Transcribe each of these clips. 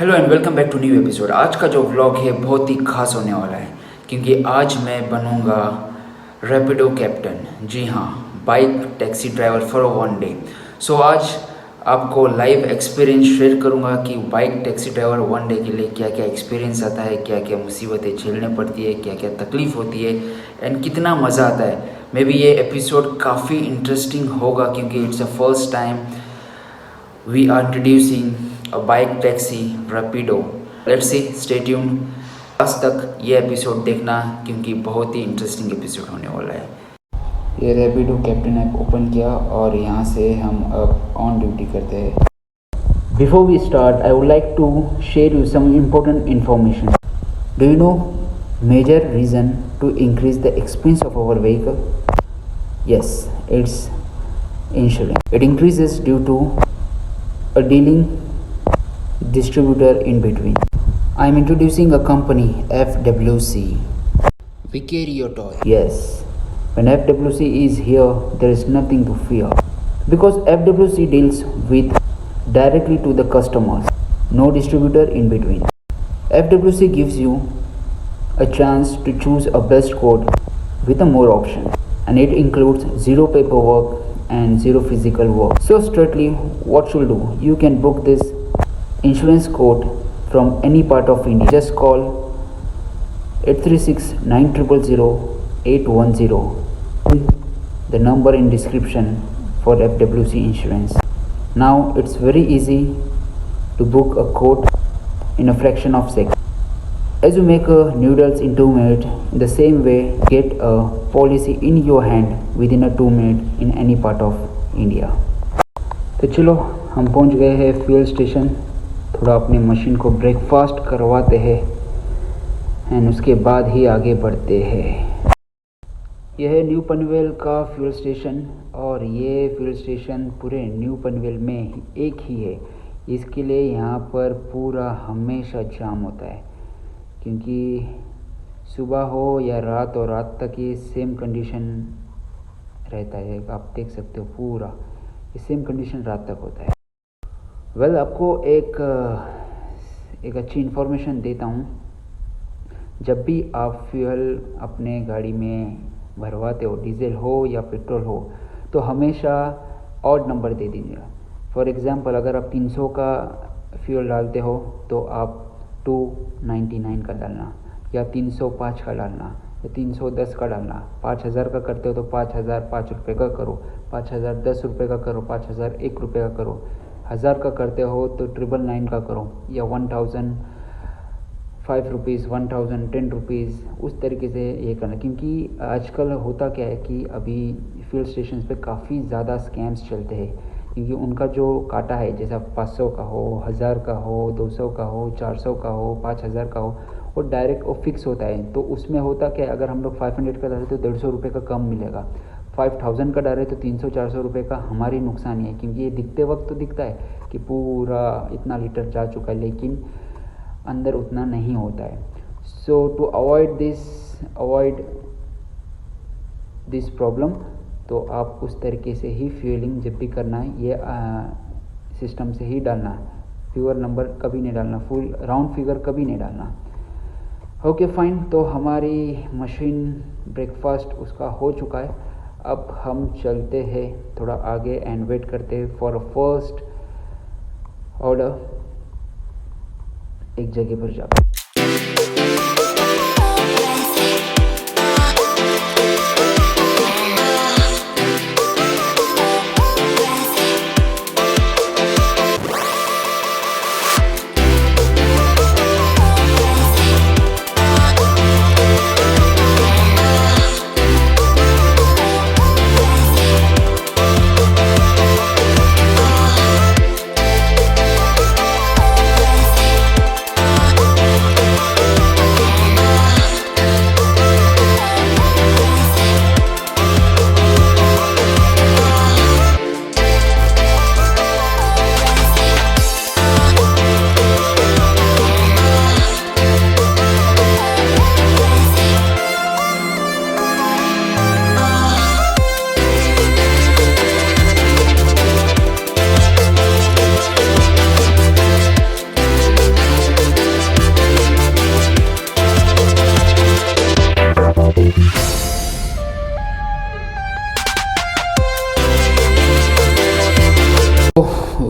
Hello and welcome back to new episode. आज का जो व्लॉग है बहुत ही खास होने वाला है क्योंकि आज मैं बनूंगा रैपिडो कैप्टन। जी हाँ, bike taxi driver for one day. So आज आपको लाइव एक्सपीरियंस शेयर करूंगा कि bike taxi driver one day के लिए क्या क्या एक्सपीरियंस आता है, क्या क्या मुसीबतें झेलने पड़ती है, क्या क्या तकलीफ़ होती है एंड कितना मज़ा आता है। मे बी ये एपिसोड काफ़ी इंटरेस्टिंग होगा क्योंकि it's a first time we are introducing a bike taxi rapido. Let's see, stay tuned। Last तक ये एपिसोड देखना क्योंकि बहुत ही इंटरेस्टिंग एपिसोड होने वाला है। ये रैपिडो कैप्टन ऐप ओपन किया और यहाँ से हम अब ऑन ड्यूटी करते हैं। Before we start I would like to share you some important information. Do you know major reason to increase the expense of our vehicle? Yes, it's insurance. It increases due to a dealing distributor in between. I am introducing a company, FWC. We carry your toy. Yes, when FWC is here, there is nothing to fear because FWC deals with directly to the customers. No distributor in between. FWC gives you a chance to choose a best quote with a more options, and it includes zero paperwork and zero physical work. So straightly what you'll do, you can book this insurance quote from any part of India. Just call 836 900 810, the number in description for FWC insurance. Now it's very easy to book a quote in a fraction of seconds. As you make noodles in 2 minutes, in the same way get a policy in your hand within a 2 minutes in any part of India. तो चलो हम पहुंच गए हैं fuel station. थोड़ा अपनी machine को breakfast करवाते हैं एंड उसके बाद ही आगे बढ़ते हैं। यह है न्यू पनवेल का फ्यूल स्टेशन और ये फ्यूल स्टेशन पूरे न्यू पनवेल में एक ही है। इसके लिए यहाँ पर पूरा हमेशा जाम होता है क्योंकि सुबह हो या रात और रात तक ये सेम कंडीशन रहता है। आप देख सकते हो पूरा ये सेम कंडीशन रात तक होता है। वेल आपको एक अच्छी इन्फॉर्मेशन देता हूँ। जब भी आप फ्यूल अपने गाड़ी में भरवाते हो, डीजल हो या पेट्रोल हो, तो हमेशा ऑड नंबर दे दीजिएगा। फॉर एग्ज़ाम्पल अगर आप 300 का फ्यूल डालते हो तो आप 299 का डालना या 305 का डालना या 310 का डालना। 5000 का करते हो तो 5000 5 रुपये का करो, 5000 10 रुपये का करो, 5000 1 रुपये का करो, 1000 का करते हो तो 999 का करो या 1000 5 रुपीज़, 1000 10 रुपीज़, उस तरीके से ये करना। क्योंकि आजकल होता क्या है कि अभी फ्यूल स्टेशन पे काफ़ी ज़्यादा स्कैम्स चलते हैं क्योंकि उनका जो काटा है, जैसा 500 का हो, 1000 का हो, 200 का हो, 400 का हो, 5000 का हो, वो डायरेक्ट वो फिक्स होता है। तो उसमें होता क्या है, अगर हम लोग 500 का डालें तो 150 रुपये का कम मिलेगा। 5000 का डालें तो 300-400 रुपये का हमारी नुकसान है क्योंकि ये दिखते वक्त तो दिखता है कि पूरा इतना लीटर जा चुका है लेकिन अंदर उतना नहीं होता है। सो टू अवॉइड दिस प्रॉब्लम, तो आप उस तरीके से ही फ्यूलिंग जब भी करना है ये सिस्टम से ही डालना है। प्योर नंबर कभी नहीं डालना, फुल राउंड फिगर कभी नहीं डालना। ओके फाइन, तो हमारी मशीन ब्रेकफास्ट उसका हो चुका है। अब हम चलते हैं थोड़ा आगे एंड वेट करते हैं फॉर अ फर्स्ट ऑर्डर एक जगह पर जाकर।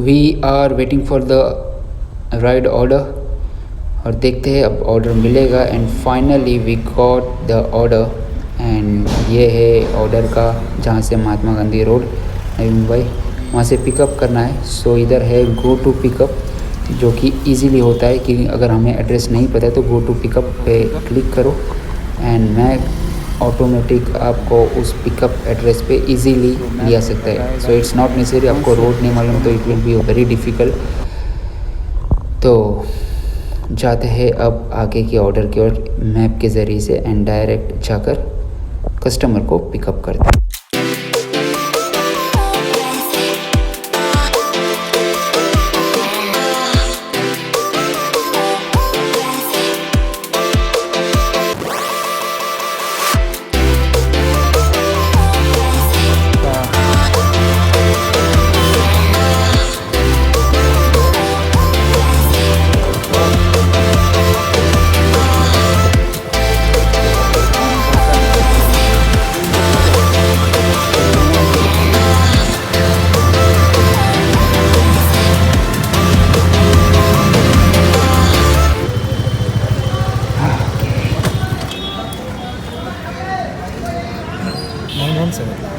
We are waiting for the ride order और देखते हैं अब ऑर्डर मिलेगा। And finally we got the order एंड ये है ऑर्डर का, जहाँ से महात्मा गांधी रोड नवी मुंबई वहाँ से पिकअप करना है। सो इधर है गो टू पिकअप, जो कि इजीली होता है कि अगर हमें एड्रेस नहीं पता है तो गो टू पिकअप पे क्लिक करो एंड मैं ऑटोमेटिक आपको उस पिकअप एड्रेस पे इजीली लिया सकता है। सो इट्स नॉट नेसेसरी, आपको रोड नहीं मालूम तो it will be very difficult. तो जाते हैं अब आगे के ऑर्डर की ओर मैप के ज़रिए से एंड डायरेक्ट जाकर कस्टमर को पिकअप करते हैं।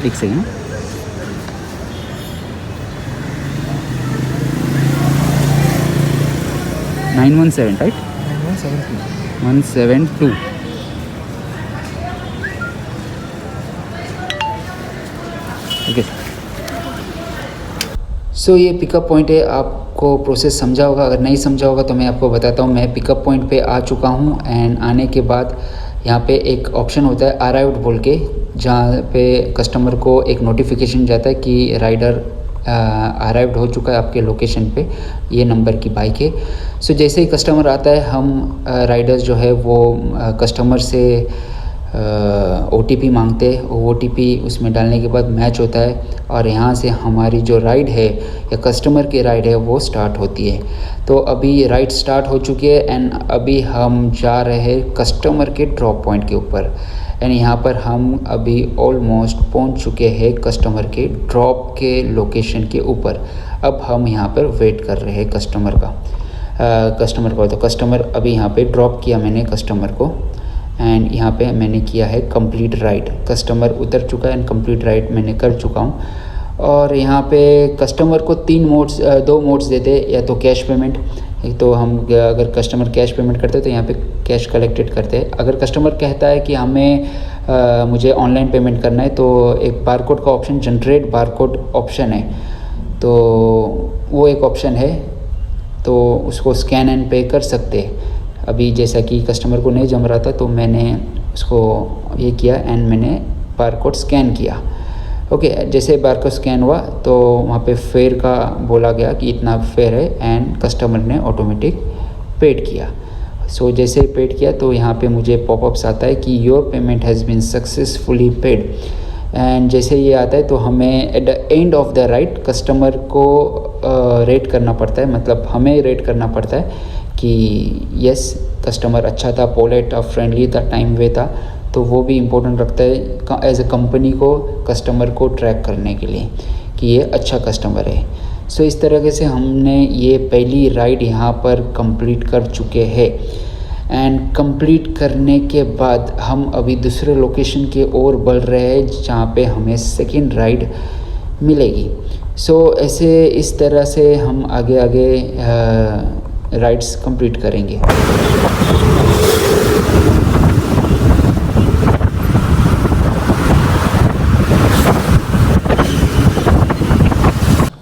एक सेकेंड, नाइन 117 राइट, 172। ओके, सो ये पिकअप पॉइंट है। आपको प्रोसेस समझा होगा, अगर नहीं समझा होगा तो मैं आपको बताता हूँ। मैं पिकअप पॉइंट पे आ चुका हूँ एंड आने के बाद यहाँ पे एक ऑप्शन होता है अराइव्ड बोल के, जहाँ पे कस्टमर को एक नोटिफिकेशन जाता है कि राइडर अराइव्ड हो चुका है आपके लोकेशन पे, ये नंबर की बाइक है। सो जैसे ही कस्टमर आता है हम राइडर्स जो है वो कस्टमर से OTP मांगते हैं। OTP उसमें डालने के बाद मैच होता है और यहाँ से हमारी जो राइड है या कस्टमर की राइड है वो स्टार्ट होती है। तो अभी राइड स्टार्ट हो चुकी है एंड अभी हम जा रहे हैं कस्टमर के ड्रॉप पॉइंट के ऊपर एंड यहाँ पर हम अभी ऑलमोस्ट पहुँच चुके हैं कस्टमर के ड्रॉप के लोकेशन के ऊपर। अब हम यहाँ पर वेट कर रहे हैं कस्टमर का। तो कस्टमर अभी यहाँ पे ड्रॉप किया मैंने कस्टमर को एंड यहाँ पे मैंने किया है कंप्लीट राइड। कस्टमर उतर चुका है एंड कंप्लीट राइड मैंने कर चुका हूँ। और यहाँ पे कस्टमर को दो मोड्स देते हैं, या तो कैश पेमेंट, एक तो हम अगर कस्टमर कैश पेमेंट करते हैं तो यहाँ पे कैश कलेक्टेड करते हैं। अगर कस्टमर कहता है कि हमें मुझे ऑनलाइन पेमेंट करना है तो एक बारकोड का ऑप्शन, जनरेट बारकोड ऑप्शन है, तो वो एक ऑप्शन है, तो उसको स्कैन एंड पे कर सकते हैं। अभी जैसा कि कस्टमर को नहीं जम रहा था तो मैंने उसको ये किया एंड मैंने बारकोड स्कैन किया। ओके, जैसे बारकोड स्कैन हुआ तो वहाँ पे फेयर का बोला गया कि इतना फेयर है एंड कस्टमर ने ऑटोमेटिक पेड किया। सो जैसे ही पेड किया तो यहाँ पे मुझे पॉपअप्स आता है कि your payment has been successfully paid and जैसे ये आता है तो हमें at the end of the ride customer को रेट करना पड़ता है, मतलब हमें रेट करना पड़ता है कि यस कस्टमर अच्छा था, पोलाइट था, फ्रेंडली था, टाइम वे था। तो वो भी इम्पोर्टेंट रखता है एज ए कंपनी को कस्टमर को ट्रैक करने के लिए कि ये अच्छा कस्टमर है। सो इस तरीके से हमने ये पहली राइड यहाँ पर कंप्लीट कर चुके हैं एंड कंप्लीट करने के बाद हम अभी दूसरे लोकेशन की ओर बढ़ रहे हैं जहाँ पे हमें सेकेंड राइड मिलेगी। सो ऐसे इस तरह से हम आगे राइड्स कंप्लीट करेंगे।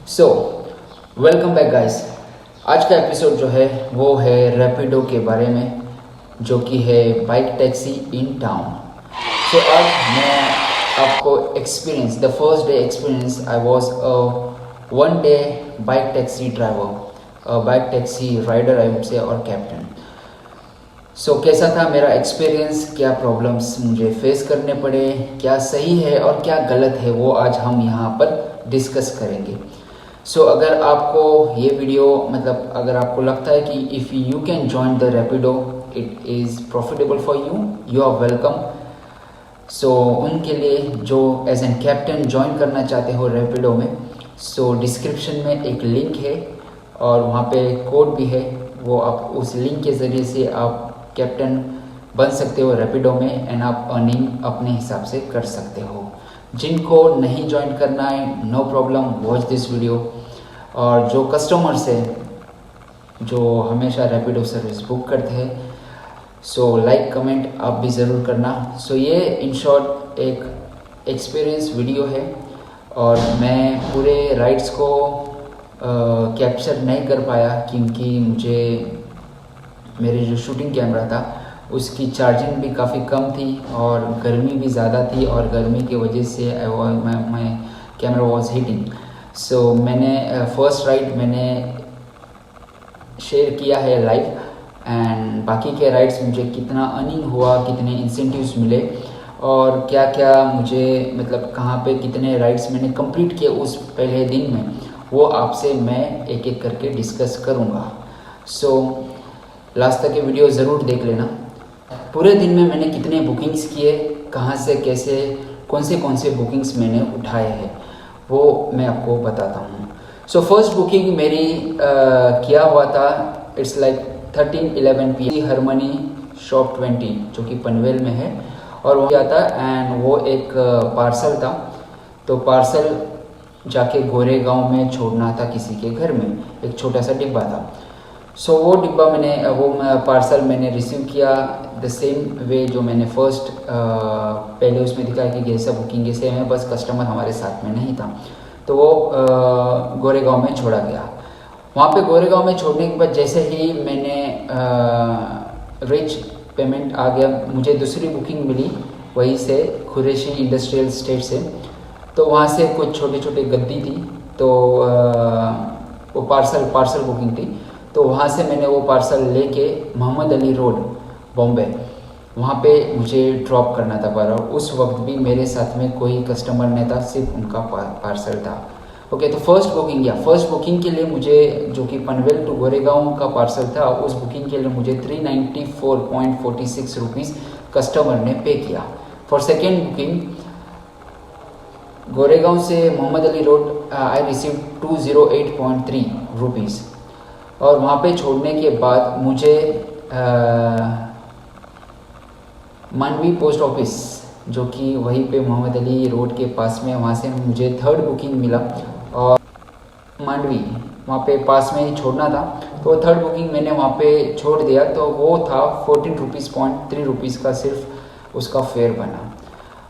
So welcome back guys. आज का एपिसोड जो है वो है रैपिडो के बारे में, जो कि है bike taxi in town. So आज मैं आपको experience, the first day experience, I was a 1 day bike taxi driver, bike taxi rider I would say, और कैप्टन। सो कैसा था मेरा एक्सपीरियंस, क्या प्रॉब्लम्स मुझे फेस करने पड़े, क्या सही है और क्या गलत है, वो आज हम यहाँ पर डिस्कस करेंगे। सो अगर आपको ये वीडियो, मतलब अगर आपको लगता है कि if you can join the Rapido, it is profitable for you, you are welcome. So उनके लिए जो एज एन कैप्टन ज्वाइन करना चाहते हो रैपिडो में, सो डिस्क्रिप्शन में एक लिंक है और वहाँ पे कोड भी है, वो आप उस लिंक के ज़रिए से आप कैप्टन बन सकते हो रैपिडो में एंड आप अर्निंग अपने हिसाब से कर सकते हो। जिनको नहीं ज्वाइन करना है, no problem, watch this video. और जो कस्टमर्स है जो हमेशा रैपिडो सर्विस बुक करते हैं, सो लाइक कमेंट आप भी ज़रूर करना। सो ये इन शॉर्ट एक एक्सपीरियंस वीडियो है और मैं पूरे राइड्स को कैप्चर नहीं कर पाया क्योंकि मुझे मेरे जो शूटिंग कैमरा था उसकी चार्जिंग भी काफ़ी कम थी और गर्मी भी ज़्यादा थी और गर्मी की वजह से मैं कैमरा वॉज हीटिंग। सो मैंने फर्स्ट राइड मैंने शेयर किया है लाइव एंड बाकी के राइड्स मुझे कितना अर्निंग हुआ, कितने इंसेंटिव्स मिले और क्या क्या मुझे मतलब कहाँ पे कितने राइड्स मैंने कंप्लीट किए उस पहले दिन में, वो आपसे मैं एक एक करके डिस्कस करूँगा। सो लास्ट तक ये वीडियो ज़रूर देख लेना। पूरे दिन में मैंने कितने बुकिंग्स किए, कहाँ से कैसे कौन से बुकिंग्स मैंने उठाए हैं वो मैं आपको बताता हूँ। सो फर्स्ट बुकिंग मेरी किया हुआ था, it's like 13:11 PM harmony shop 20 जो कि पनवेल में है और वो किया था एंड वो एक पार्सल था। तो पार्सल जाके गोरेगांव में छोड़ना था किसी के घर में, एक छोटा सा डिब्बा था। सो वो डिब्बा वो पार्सल मैंने रिसीव किया द सेम वे जो मैंने फर्स्ट पहले उसमें दिखाया कि जैसा बुकिंग के सेम है, बस कस्टमर हमारे साथ में नहीं था। तो वो गोरेगांव में छोड़ा गया। वहाँ पे गोरेगांव में छोड़ने के बाद जैसे ही मैंने रिच पेमेंट आ गया, मुझे दूसरी बुकिंग मिली वहीं से कुरैशी इंडस्ट्रियल स्टेट से। तो वहाँ से कुछ छोटे छोटे गद्दी थी, तो वो पार्सल बुकिंग थी। तो वहाँ से मैंने वो पार्सल लेके मोहम्मद अली रोड बॉम्बे वहाँ पे मुझे ड्रॉप करना था पर उस वक्त भी मेरे साथ में कोई कस्टमर नहीं था, सिर्फ उनका पार्सल था। ओके, तो फर्स्ट बुकिंग के लिए मुझे जो कि पनवेल टू गोरेगांव का पार्सल था, उस बुकिंग के लिए मुझे 394.46 रुपीज़ कस्टमर ने पे किया। फॉर सेकेंड बुकिंग गोरेगांव से Mohammed Ali road I receive 208.3 rupees और वहाँ पे छोड़ने के बाद मुझे मानवी पोस्ट ऑफिस जो कि वहीं पे मोहम्मद अली रोड के पास में, वहाँ से मुझे थर्ड बुकिंग मिला और मांडवी वहाँ पे पास में ही छोड़ना था। तो थर्ड बुकिंग मैंने वहाँ पे छोड़ दिया, तो वो था 14.3 रुपीज़ का सिर्फ उसका फेयर बना।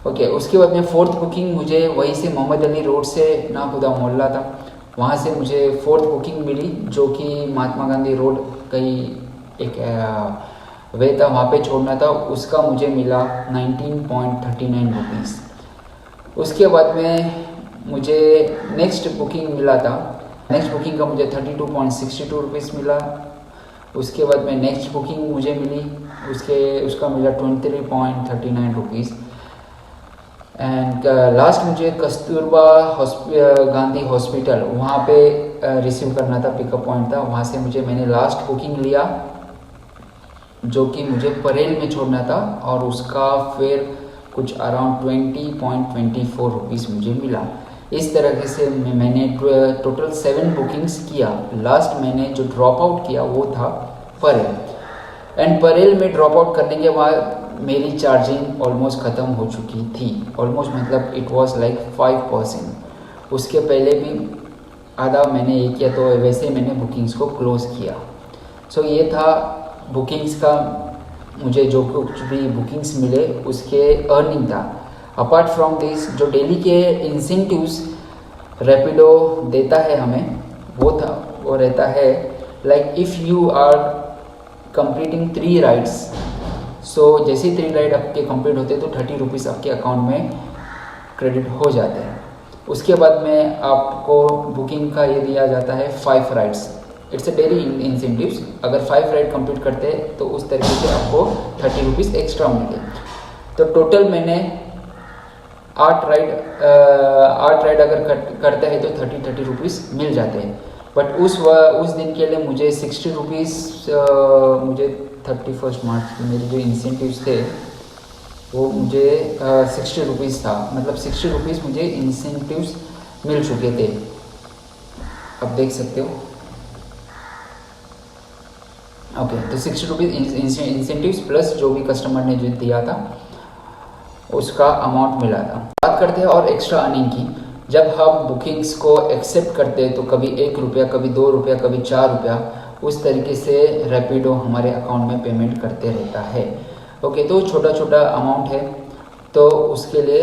ओके, उसके बाद में फोर्थ बुकिंग मुझे वहीं से मोहम्मद अली रोड से नाखुदा मोहल्ला था, वहाँ से मुझे फोर्थ बुकिंग मिली जो कि महात्मा गांधी रोड कहीं एक वे था, वहाँ पे छोड़ना था। उसका मुझे मिला 19.39 रुपीज़। उसके बाद में मुझे नेक्स्ट बुकिंग मिला था, नेक्स्ट बुकिंग का मुझे 32.62 रुपीज़ मिला। उसके बाद में नेक्स्ट बुकिंग मुझे मिली, उसका मिला 23.39 रुपीज़। एंड लास्ट मुझे कस्तूरबा गांधी हॉस्पिटल वहाँ पे रिसीव करना था, पिकअप पॉइंट था, वहाँ से मैंने लास्ट बुकिंग लिया जो कि मुझे परेल में छोड़ना था और उसका फेयर कुछ अराउंड 20.24 रुपीज़ मुझे मिला। इस तरह से मैंने टोटल 7 बुकिंग्स किया। लास्ट मैंने जो ड्रॉप आउट किया वो था परेल एंड परेल में ड्रॉप आउट करने के बाद मेरी चार्जिंग ऑलमोस्ट ख़त्म हो चुकी थी, ऑलमोस्ट मतलब इट वाज लाइक 5%। उसके पहले भी आधा मैंने ये किया, तो वैसे मैंने बुकिंग्स को क्लोज़ किया। सो ये था बुकिंग्स का, मुझे जो कुछ भी बुकिंग्स मिले उसके अर्निंग था। अपार्ट फ्रॉम दिस जो डेली के इंसेंटिव्स रैपिडो देता है हमें, वो रहता है like if you are completing 3 rides, so जैसे ही 3 राइड आपके कंप्लीट होते हैं तो 30 रुपीज़ आपके अकाउंट में क्रेडिट हो जाते हैं। उसके बाद में आपको बुकिंग का ये दिया जाता है 5 rides, it's a daily incentives. अगर 5 राइड कंप्लीट करते हैं तो उस तरीके से आपको 30 रुपीज़ एक्स्ट्रा मिलते हैं। तो टोटल मैंने 8 राइड अगर करते हैं तो 30 रुपीज़ मिल जाते हैं। बट उस दिन के लिए मुझे 60 रुपीज़ मुझे 31 मार्च की मेरे जो इंसेंटिव्स थे वो मुझे 60 रुपीज़ था, मतलब 60 रुपीज़ मुझे इंसेंटिव्स मिल चुके थे आप देख सकते हो। ओके, तो 60 रुपीज़ इंसेंटिव्स प्लस जो भी कस्टमर ने जो दिया था उसका अमाउंट मिला था। बात करते हैं और एक्स्ट्रा अर्निंग की। जब हम बुकिंग्स को एक्सेप्ट करते हैं तो कभी 1 रुपया, कभी 2 रुपया, कभी 4 रुपया, उस तरीके से रैपिडो हमारे अकाउंट में पेमेंट करते रहता है। ओके, तो छोटा छोटा अमाउंट है तो उसके लिए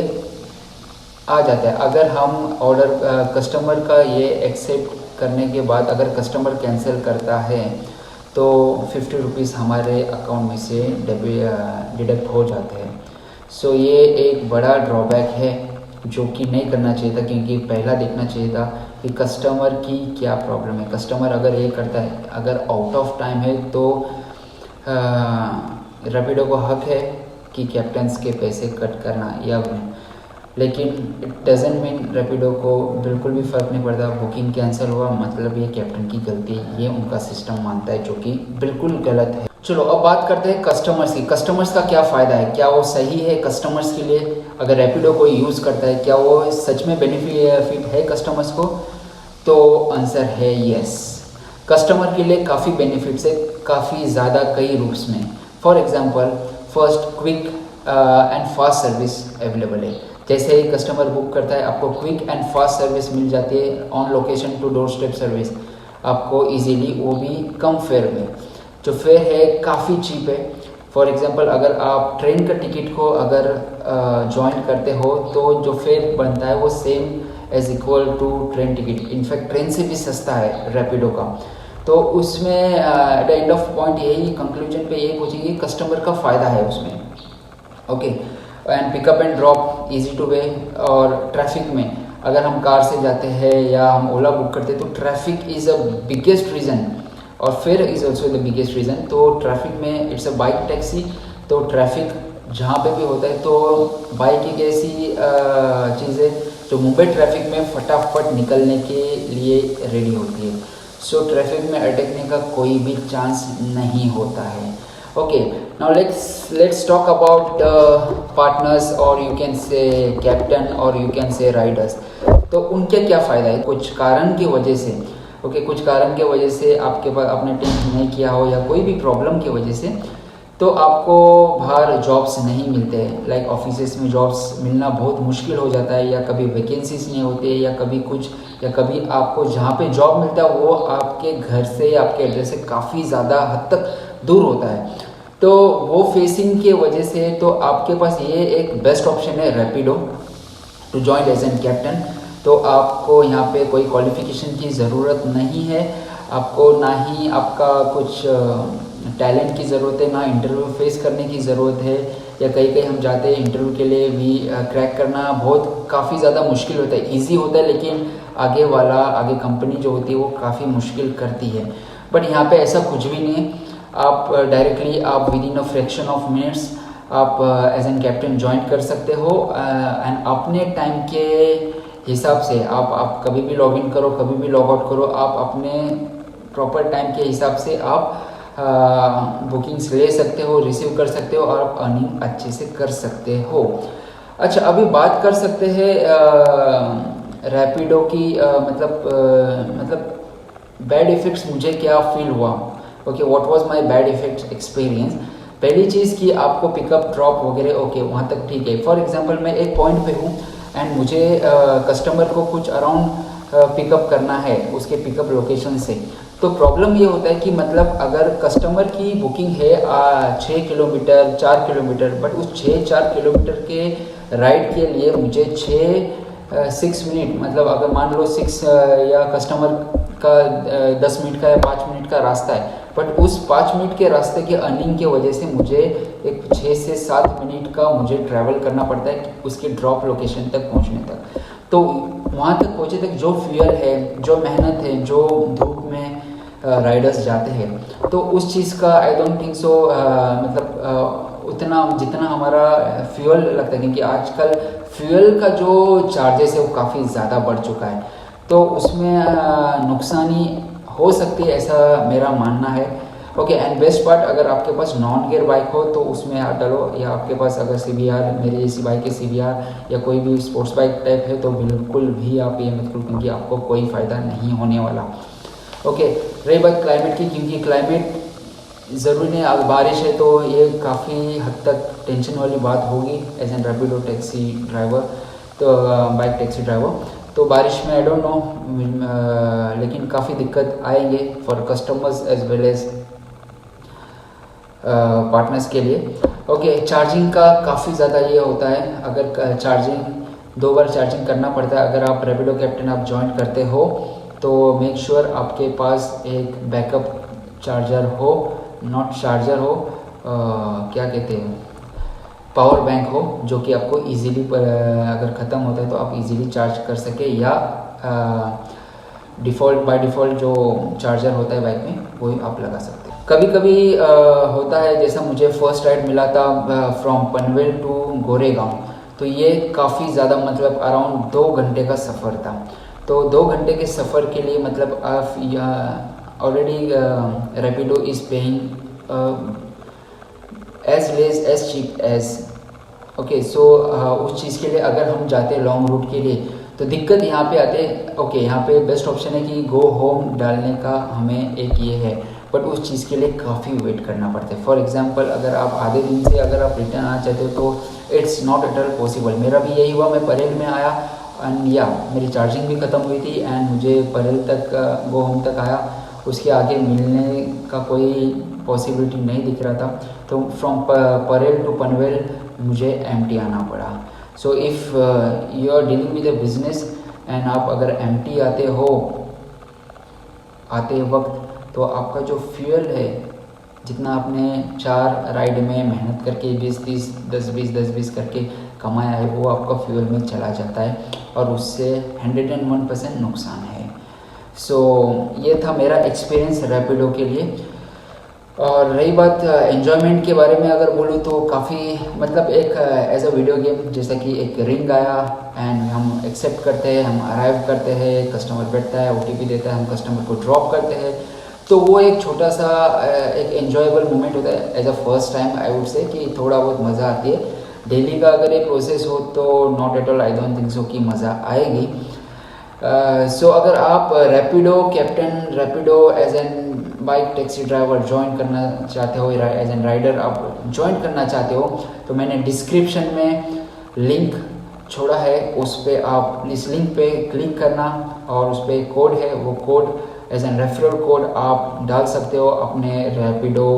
आ जाता है। अगर हम ऑर्डर कस्टमर का ये एक्सेप्ट करने के बाद अगर कस्टमर कैंसिल करता है तो 50 रुपीज़ हमारे अकाउंट में से डिडक्ट हो जाते हैं। सो ये एक बड़ा ड्रॉबैक है जो कि नहीं करना चाहिए था, क्योंकि पहला देखना चाहिए था कि कस्टमर की क्या प्रॉब्लम है। कस्टमर अगर ये करता है, अगर आउट ऑफ टाइम है तो रैपिडो को हक है कि कैप्टन्स के पैसे कट करना या, लेकिन इट डजेंट मीन रैपिडो को बिल्कुल भी फ़र्क नहीं पड़ता। बुकिंग कैंसिल हुआ मतलब ये कैप्टन की गलती है, ये उनका सिस्टम मानता है, जो कि बिल्कुल गलत है। चलो अब बात करते हैं कस्टमर्स की। कस्टमर्स का क्या फ़ायदा है, क्या वो सही है कस्टमर्स के लिए? अगर रैपिडो कोई यूज़ करता है क्या वो सच में बेनिफिट है कस्टमर्स को? तो आंसर है यस। कस्टमर के लिए काफ़ी बेनिफिट्स है, काफ़ी ज़्यादा, कई रूप्स में। For example, first, quick and fast service available है। जैसे ही कस्टमर बुक करता है आपको क्विक एंड फास्ट सर्विस मिल जाती है, on location to doorstep service आपको इजीली, वो भी कम फेयर में। जो फेयर है काफ़ी चीप है। फॉर एग्जांपल, अगर आप ट्रेन का टिकट को अगर ज्वाइन करते हो तो जो फेयर बनता है वो same as equal to train ticket, in fact train से भी सस्ता है रैपिडो का। तो उसमें at the end of point यही कंक्लूजन पे यही पहुंचेगी, कस्टमर का फ़ायदा है उसमें। Okay, and pickup and drop easy to way. और ट्रैफिक में अगर हम कार से जाते हैं या हम ओला बुक करते हैं तो traffic is a biggest reason, और fare is also the biggest reason. तो ट्रैफिक में इट्स अ बाइक टैक्सी, तो ट्रैफिक जहाँ पे भी होता है तो बाइक एक ऐसी चीज़ है जो मुंबई ट्रैफिक में फटाफट निकलने के लिए रेडी होती है। सो ट्रैफिक में अटकने का कोई भी चांस नहीं होता है। Okay, now let's talk about partners, और यू कैन से कैप्टन, और यू कैन से राइडर्स। तो उनके क्या फ़ायदा है? कुछ कारण की वजह से, कुछ कारण की वजह से आपके पास आपने टेंथ नहीं किया हो या कोई भी प्रॉब्लम की वजह से, तो आपको बाहर जॉब्स नहीं मिलते हैं। लाइक ऑफिसेस में जॉब्स मिलना बहुत मुश्किल हो जाता है, या कभी वैकेंसीज नहीं होती, या कभी कुछ, या कभी आपको जहाँ पे जॉब मिलता है वो आपके घर से, आपके एड्रेस से काफ़ी ज़्यादा हद तक दूर होता है। तो वो फेसिंग के वजह से तो आपके पास ये एक बेस्ट ऑप्शन है Rapido to join as an captain. तो आपको यहाँ पे कोई क्वालिफिकेशन की ज़रूरत नहीं है, आपको ना ही आपका कुछ टैलेंट की ज़रूरत है, ना इंटरव्यू फेस करने की ज़रूरत है, या कहीं कहीं हम जाते हैं इंटरव्यू के लिए भी क्रैक करना बहुत काफ़ी ज़्यादा मुश्किल होता है। ईजी होता है लेकिन आगे कंपनी जो होती है वो काफ़ी मुश्किल करती है। बट यहाँ पे ऐसा कुछ भी नहीं है, आप डायरेक्टली आप with in a fraction of minutes आप एज एन कैप्टन ज्वाइन कर सकते हो। एंड अपने टाइम के हिसाब से आप कभी भी लॉग इन करो, कभी भी लॉग आउट करो, आप अपने प्रॉपर टाइम के हिसाब से आप बुकिंग्स ले सकते हो, रिसीव कर सकते हो, और आप अर्निंग अच्छे से कर सकते हो। अच्छा, अभी बात कर सकते हैं रैपिडो की, मतलब बैड इफ़ेक्ट्स मुझे क्या फील हुआ। Okay, what was my bad effect experience. पहली चीज़ कि आपको पिकअप ड्रॉप वगैरह ओके वहाँ तक ठीक है। फॉर एग्जांपल मैं एक पॉइंट पे हूँ एंड मुझे कस्टमर को कुछ अराउंड पिकअप करना है उसके पिकअप लोकेशन से। तो प्रॉब्लम ये होता है कि मतलब अगर कस्टमर की बुकिंग है 6 किलोमीटर 4 किलोमीटर, बट उस 4 किलोमीटर के राइड के लिए मुझे 6 मिनट, मतलब अगर मान लो 6 या कस्टमर का 10 मिनट का या 5 मिनट का रास्ता है, बट उस 5 मिनट के रास्ते के अर्निंग की वजह से मुझे एक 6 से 7 मिनट का मुझे ट्रैवल करना पड़ता है उसके ड्रॉप लोकेशन तक पहुंचने तक। तो वहाँ तक पहुँचे तक जो फ्यूल है, जो मेहनत है, जो धूप में राइडर्स जाते हैं, तो उस चीज़ का आई डोंट थिंक सो उतना जितना हमारा फ्यूल लगता है, क्योंकि आजकल फ्यूल का जो चार्जेस है वो काफ़ी ज़्यादा बढ़ चुका है, तो उसमें नुकसानी हो सकती है, ऐसा मेरा मानना है। ओके, एंड बेस्ट पार्ट, अगर आपके पास नॉन गियर बाइक हो तो उसमें आप डालो, या आपके पास अगर CBR, मेरी जैसी बाइक है CBR या कोई भी स्पोर्ट्स बाइक टाइप है, तो बिल्कुल भी आप ये मत करो, क्योंकि आपको कोई फ़ायदा नहीं होने वाला। ओके, रही बात क्लाइमेट की, क्योंकि क्लाइमेट ज़रूरी नहीं, अगर बारिश है तो ये काफ़ी हद तक टेंशन वाली बात होगी as an Rapido taxi driver, तो बाइक टैक्सी ड्राइवर। तो बारिश में आई डोंट नो, लेकिन काफ़ी दिक्कत आएंगे for customers as well as partners के लिए। ओके, चार्जिंग का काफ़ी ज़्यादा ये होता है, अगर चार्जिंग 2 बार चार्जिंग करना पड़ता है। अगर आप रैपिडो कैप्टन आप ज्वाइन करते हो तो मेक श्योर आपके पास एक बैकअप चार्जर हो, नॉट चार्जर हो, क्या कहते हैं, पावर बैंक हो, जो कि आपको इजीली अगर ख़त्म होता है तो आप इजीली चार्ज कर सके, या डिफ़ॉल्ट बाय डिफ़ॉल्ट जो चार्जर होता है बाइक में वही आप लगा सकते हैं। कभी कभी होता है, जैसा मुझे फर्स्ट राइड मिला था फ्रॉम पनवेल टू गोरेगांव, तो ये काफ़ी ज़्यादा मतलब अराउंड 2 घंटे का सफ़र था। तो 2 घंटे के सफ़र के लिए मतलब आप already Rapido is paying as less as cheap as, okay, so उस चीज़ के लिए अगर हम जाते हैं लॉन्ग रूट के लिए तो दिक्कत यहाँ पे आते हैं। ओके, यहाँ पे बेस्ट ऑप्शन है कि गो होम डालने का हमें एक ये है, बट उस चीज़ के लिए काफ़ी वेट करना पड़ता है। फॉर एग्जांपल, अगर आप आधे दिन से अगर आप रिटर्न आना चाहते हो तो it's not at all possible. मेरा भी यही हुआ, मैं परेल में आया एंड या मेरी चार्जिंग भी ख़त्म हुई थी एंड मुझे परेल तक गो होम तक आया, उसके आगे मिलने का कोई पॉसिबिलिटी नहीं दिख रहा था। तो फ्रॉम परेल टू पनवेल मुझे एम्प्टी आना पड़ा। So if you are dealing with a business and आप अगर एम्प्टी आते वक्त, तो आपका जो फ्यूल है, जितना आपने 4 राइड में मेहनत करके 20-30, 10-20 करके कमाया है, वो आपका फ्यूल में चला जाता है और उससे 101% नुकसान है। सो ये था मेरा एक्सपीरियंस रैपिडो के लिए। और रही बात एन्जॉयमेंट के बारे में अगर बोलूँ तो काफ़ी मतलब एक एज अ वीडियो गेम, जैसा कि एक रिंग आया एंड हम एक्सेप्ट करते हैं, हम अराइव करते हैं, कस्टमर बैठता है, OTP देता है, हम कस्टमर को ड्रॉप करते हैं, तो वो एक छोटा सा एक एन्जॉयबल मोमेंट होता है as a first time. I would say कि थोड़ा बहुत मज़ा आती है। डेली का अगर ये प्रोसेस हो तो not at all, I don't think so कि मज़ा आएगी। सो अगर आप Rapido captain, Rapido as an bike taxi driver join करना चाहते हो, एज एन राइडर आप ज्वाइन करना चाहते हो, तो मैंने डिस्क्रिप्शन में लिंक छोड़ा है, उस पर आप इस लिंक पे क्लिक करना और उस पर कोड है, वो code as an referral code आप डाल सकते हो अपने Rapido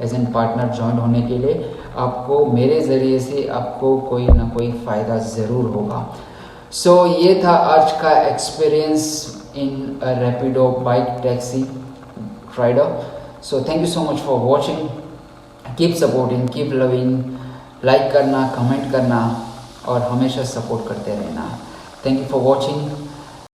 as an partner join होने के लिए। आपको मेरे ज़रिए से आपको कोई ना कोई फ़ायदा ज़रूर होगा। सो ये था आज का experience in Rapido bike taxi rider. So thank you so much for watching, keep supporting, keep loving, like करना, कमेंट करना और हमेशा सपोर्ट करते रहना। Thank you for watching.